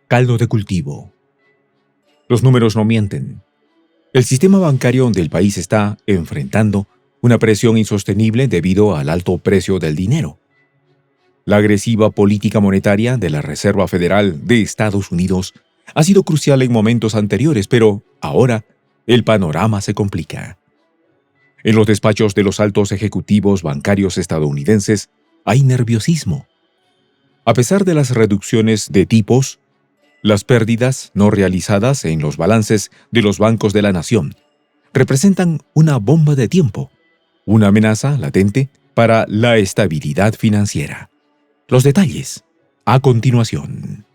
caldo de cultivo. Los números no mienten. El sistema bancario del país está enfrentando una presión insostenible debido al alto precio del dinero. La agresiva política monetaria de la Reserva Federal de Estados Unidos ha sido crucial en momentos anteriores, pero ahora el panorama se complica. En los despachos de los altos ejecutivos bancarios estadounidenses hay nerviosismo. A pesar de las reducciones de tipos, las pérdidas no realizadas en los balances de los bancos de la nación representan una bomba de tiempo, una amenaza latente para la estabilidad financiera. Los detalles, a continuación.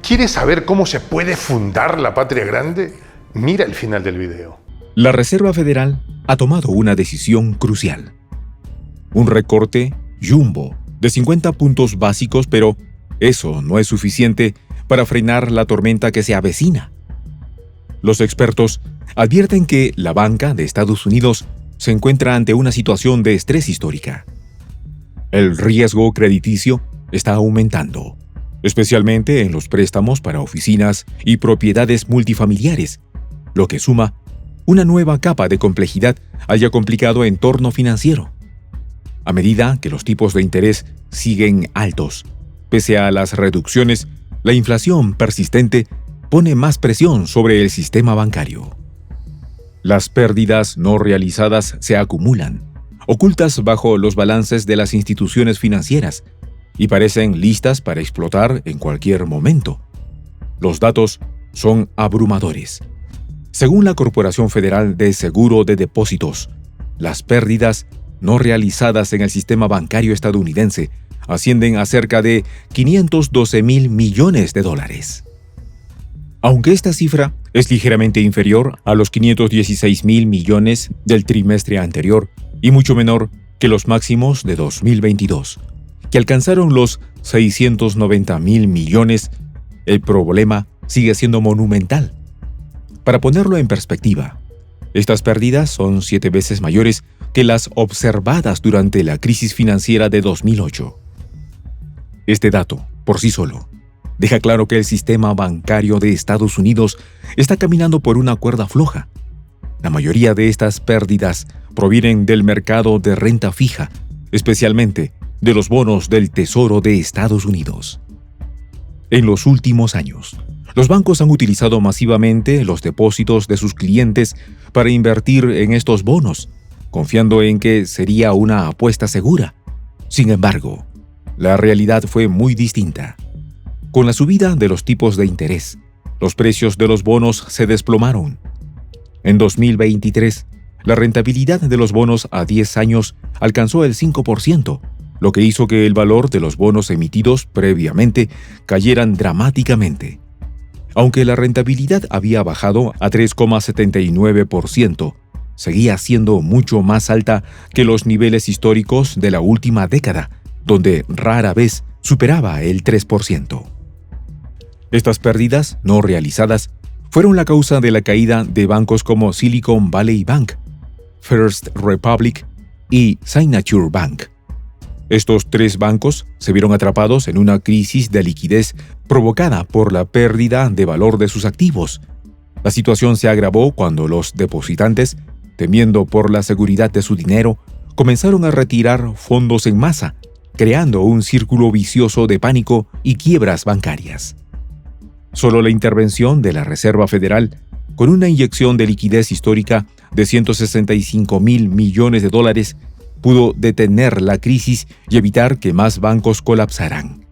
¿Quieres saber cómo se puede fundar la patria grande? Mira el final del video. La Reserva Federal ha tomado una decisión crucial. Un recorte jumbo de 50 puntos básicos, pero eso no es suficiente para frenar la tormenta que se avecina. Los expertos advierten que la banca de Estados Unidos se encuentra ante una situación de estrés histórica. El riesgo crediticio está aumentando, especialmente en los préstamos para oficinas y propiedades multifamiliares, lo que suma una nueva capa de complejidad al ya complicado entorno financiero. A medida que los tipos de interés siguen altos, pese a las reducciones, la inflación persistente pone más presión sobre el sistema bancario. Las pérdidas no realizadas se acumulan, ocultas bajo los balances de las instituciones financieras, y parecen listas para explotar en cualquier momento. Los datos son abrumadores. Según la Corporación Federal de Seguro de Depósitos, las pérdidas no realizadas en el sistema bancario estadounidense ascienden a cerca de $512,000 millones. Aunque esta cifra es ligeramente inferior a los $516,000 millones del trimestre anterior y mucho menor que los máximos de 2022, que alcanzaron los $690,000 millones, el problema sigue siendo monumental. Para ponerlo en perspectiva, estas pérdidas son 7 veces mayores que las observadas durante la crisis financiera de 2008. Este dato, por sí solo, deja claro que el sistema bancario de Estados Unidos está caminando por una cuerda floja. La mayoría de estas pérdidas provienen del mercado de renta fija, especialmente de los bonos del Tesoro de Estados Unidos. En los últimos años, los bancos han utilizado masivamente los depósitos de sus clientes para invertir en estos bonos, confiando en que sería una apuesta segura. Sin embargo, la realidad fue muy distinta. Con la subida de los tipos de interés, los precios de los bonos se desplomaron. En 2023, la rentabilidad de los bonos a 10 años alcanzó el 5%, lo que hizo que el valor de los bonos emitidos previamente cayeran dramáticamente. Aunque la rentabilidad había bajado a 3,79%, seguía siendo mucho más alta que los niveles históricos de la última década, donde rara vez superaba el 3%. Estas pérdidas no realizadas fueron la causa de la caída de bancos como Silicon Valley Bank, First Republic y Signature Bank. Estos 3 bancos se vieron atrapados en una crisis de liquidez provocada por la pérdida de valor de sus activos. La situación se agravó cuando los depositantes, temiendo por la seguridad de su dinero, comenzaron a retirar fondos en masa, creando un círculo vicioso de pánico y quiebras bancarias. Solo la intervención de la Reserva Federal, con una inyección de liquidez histórica de $165,000 millones, pudo detener la crisis y evitar que más bancos colapsaran.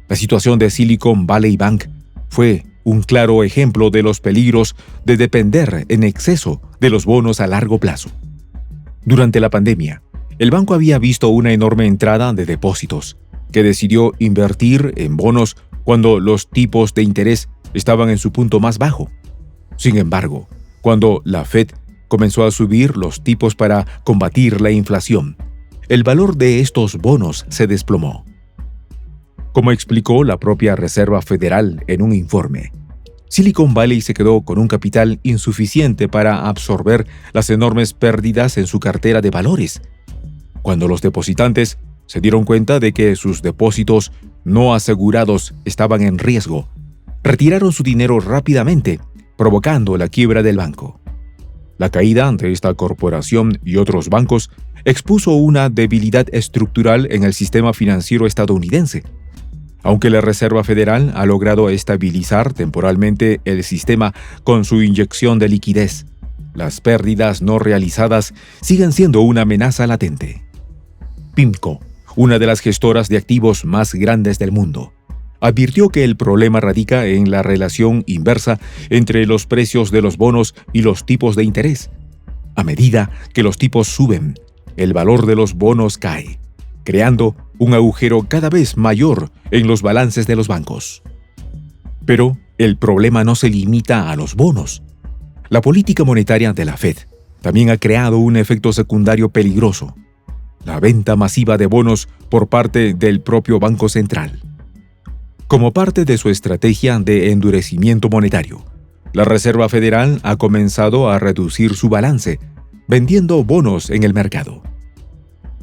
La situación de Silicon Valley Bank fue un claro ejemplo de los peligros de depender en exceso de los bonos a largo plazo. Durante la pandemia, el banco había visto una enorme entrada de depósitos, que decidió invertir en bonos cuando los tipos de interés estaban en su punto más bajo. Sin embargo, cuando la Fed comenzó a subir los tipos para combatir la inflación, el valor de estos bonos se desplomó. Como explicó la propia Reserva Federal en un informe, Silicon Valley se quedó con un capital insuficiente para absorber las enormes pérdidas en su cartera de valores. Cuando los depositantes se dieron cuenta de que sus depósitos no asegurados estaban en riesgo. Retiraron su dinero rápidamente, provocando la quiebra del banco. La caída de esta corporación y otros bancos expuso una debilidad estructural en el sistema financiero estadounidense. Aunque la Reserva Federal ha logrado estabilizar temporalmente el sistema con su inyección de liquidez, las pérdidas no realizadas siguen siendo una amenaza latente. PIMCO, una de las gestoras de activos más grandes del mundo, advirtió que el problema radica en la relación inversa entre los precios de los bonos y los tipos de interés. A medida que los tipos suben, el valor de los bonos cae, creando un agujero cada vez mayor en los balances de los bancos. Pero el problema no se limita a los bonos. La política monetaria de la Fed también ha creado un efecto secundario peligroso: la venta masiva de bonos por parte del propio Banco Central. Como parte de su estrategia de endurecimiento monetario, la Reserva Federal ha comenzado a reducir su balance, vendiendo bonos en el mercado.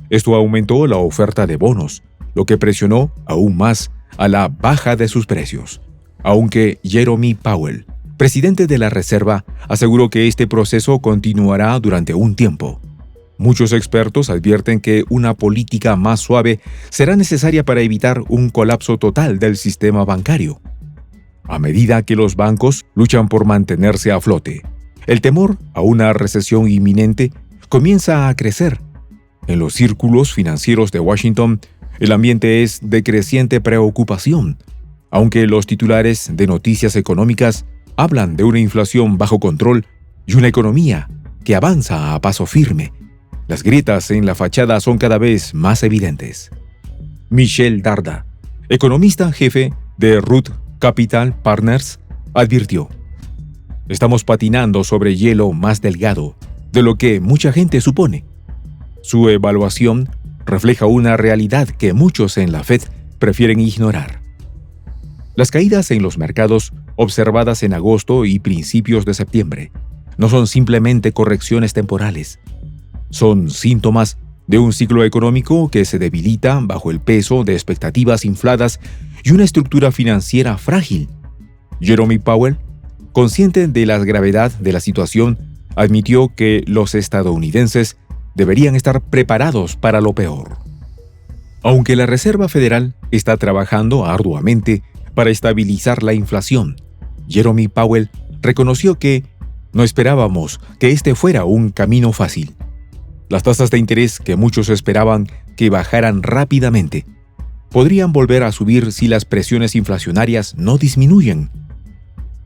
Esto aumentó la oferta de bonos, lo que presionó aún más a la baja de sus precios, aunque Jerome Powell, presidente de la Reserva, aseguró que este proceso continuará durante un tiempo. Muchos expertos advierten que una política más suave será necesaria para evitar un colapso total del sistema bancario. A medida que los bancos luchan por mantenerse a flote, el temor a una recesión inminente comienza a crecer. En los círculos financieros de Washington, el ambiente es de creciente preocupación, aunque los titulares de noticias económicas hablan de una inflación bajo control y una economía que avanza a paso firme. Las grietas en la fachada son cada vez más evidentes. Michelle Darda, economista jefe de Root Capital Partners, advirtió: "Estamos patinando sobre hielo más delgado de lo que mucha gente supone". Su evaluación refleja una realidad que muchos en la Fed prefieren ignorar. Las caídas en los mercados observadas en agosto y principios de septiembre no son simplemente correcciones temporales. Son síntomas de un ciclo económico que se debilita bajo el peso de expectativas infladas y una estructura financiera frágil. Jerome Powell, consciente de la gravedad de la situación, admitió que los estadounidenses deberían estar preparados para lo peor. Aunque la Reserva Federal está trabajando arduamente para estabilizar la inflación, Jerome Powell reconoció que no esperábamos que este fuera un camino fácil. Las tasas de interés que muchos esperaban que bajaran rápidamente podrían volver a subir si las presiones inflacionarias no disminuyen.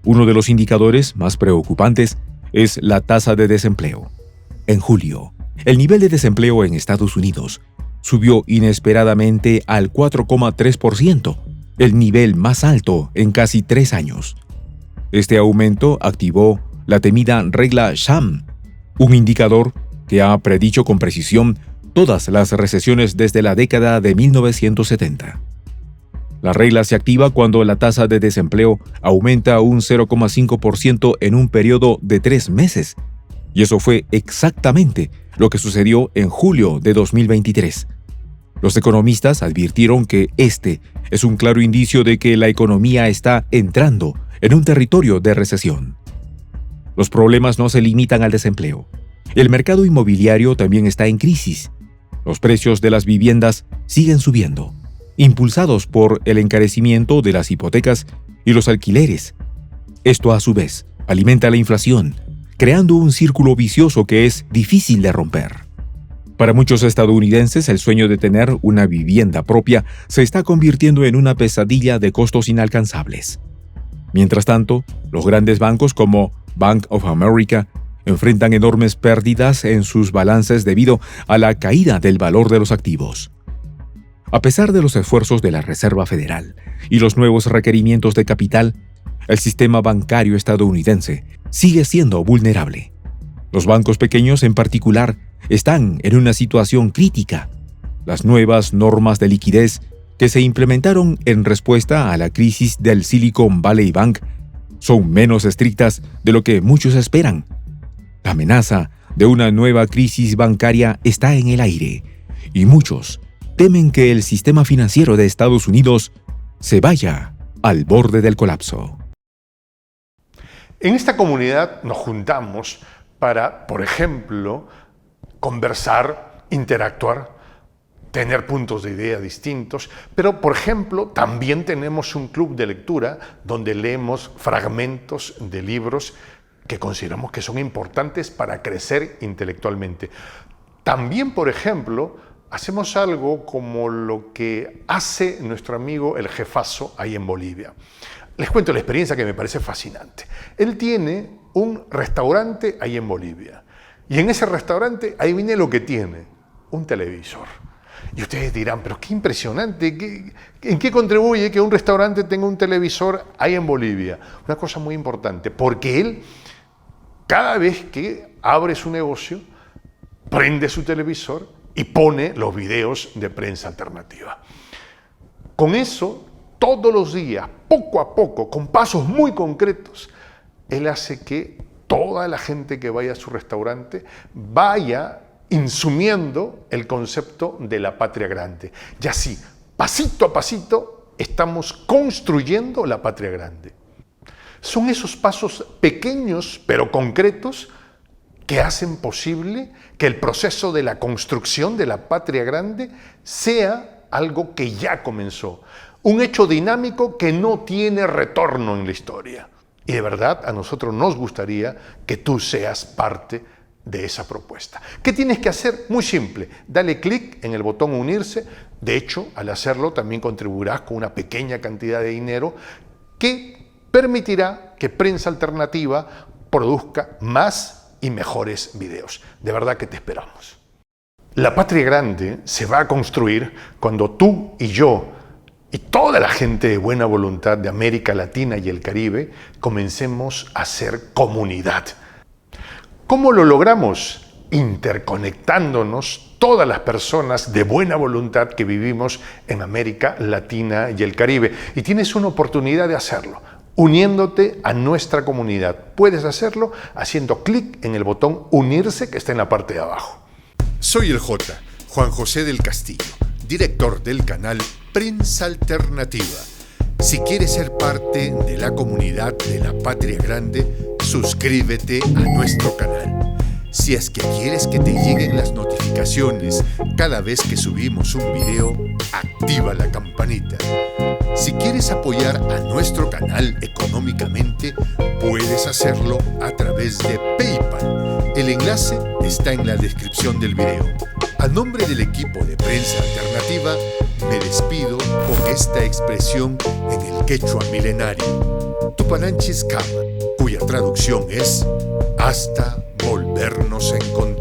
Uno de los indicadores más preocupantes es la tasa de desempleo. En julio, el nivel de desempleo en Estados Unidos subió inesperadamente al 4,3%, el nivel más alto en casi 3 años. Este aumento activó la temida regla Sham, un indicador que ha predicho con precisión todas las recesiones desde la década de 1970. La regla se activa cuando la tasa de desempleo aumenta un 0,5% en un periodo de 3 meses, y eso fue exactamente lo que sucedió en julio de 2023. Los economistas advirtieron que este es un claro indicio de que la economía está entrando en un territorio de recesión. Los problemas no se limitan al desempleo. El mercado inmobiliario también está en crisis. Los precios de las viviendas siguen subiendo, impulsados por el encarecimiento de las hipotecas y los alquileres. Esto, a su vez, alimenta la inflación, creando un círculo vicioso que es difícil de romper. Para muchos estadounidenses, el sueño de tener una vivienda propia se está convirtiendo en una pesadilla de costos inalcanzables. Mientras tanto, los grandes bancos como Bank of America enfrentan enormes pérdidas en sus balances debido a la caída del valor de los activos. A pesar de los esfuerzos de la Reserva Federal y los nuevos requerimientos de capital, el sistema bancario estadounidense sigue siendo vulnerable. Los bancos pequeños en particular están en una situación crítica. Las nuevas normas de liquidez que se implementaron en respuesta a la crisis del Silicon Valley Bank son menos estrictas de lo que muchos esperan. La amenaza de una nueva crisis bancaria está en el aire y muchos temen que el sistema financiero de Estados Unidos se vaya al borde del colapso. En esta comunidad nos juntamos para, por ejemplo, conversar, interactuar, tener puntos de idea distintos, pero, por ejemplo, también tenemos un club de lectura donde leemos fragmentos de libros que consideramos que son importantes para crecer intelectualmente. También, por ejemplo, hacemos algo como lo que hace nuestro amigo el jefazo ahí en Bolivia. Les cuento la experiencia que me parece fascinante. Él tiene un restaurante ahí en Bolivia. Y en ese restaurante, ahí viene lo que tiene, un televisor. Y ustedes dirán, pero qué impresionante, ¿en qué contribuye que un restaurante tenga un televisor ahí en Bolivia? Una cosa muy importante, porque él, cada vez que abre su negocio, prende su televisor y pone los videos de prensa alternativa. Con eso, todos los días, poco a poco, con pasos muy concretos, él hace que toda la gente que vaya a su restaurante vaya insumiendo el concepto de la patria grande. Y así, pasito a pasito, estamos construyendo la patria grande. Son esos pasos pequeños pero concretos que hacen posible que el proceso de la construcción de la patria grande sea algo que ya comenzó. Un hecho dinámico que no tiene retorno en la historia. Y de verdad, a nosotros nos gustaría que tú seas parte de esa propuesta. ¿Qué tienes que hacer? Muy simple. Dale clic en el botón unirse. De hecho, al hacerlo también contribuirás con una pequeña cantidad de dinero que permitirá que Prensa Alternativa produzca más y mejores videos. De verdad que te esperamos. La patria grande se va a construir cuando tú y yo y toda la gente de buena voluntad de América Latina y el Caribe comencemos a ser comunidad. ¿Cómo lo logramos? Interconectándonos todas las personas de buena voluntad que vivimos en América Latina y el Caribe. Y tienes una oportunidad de hacerlo, uniéndote a nuestra comunidad. Puedes hacerlo haciendo clic en el botón unirse que está en la parte de abajo. Soy el J, Juan José del Castillo, director del canal Prensa Alternativa. Si quieres ser parte de la comunidad de la Patria Grande, suscríbete a nuestro canal. Si es que quieres que te lleguen las notificaciones cada vez que subimos un video, activa la campanita. Si quieres apoyar a nuestro canal económicamente, puedes hacerlo a través de PayPal. El enlace está en la descripción del video. A nombre del equipo de Prensa Alternativa, me despido con esta expresión en el quechua milenario, Tupananchis Kama, cuya traducción es hasta volvernos a encontrar.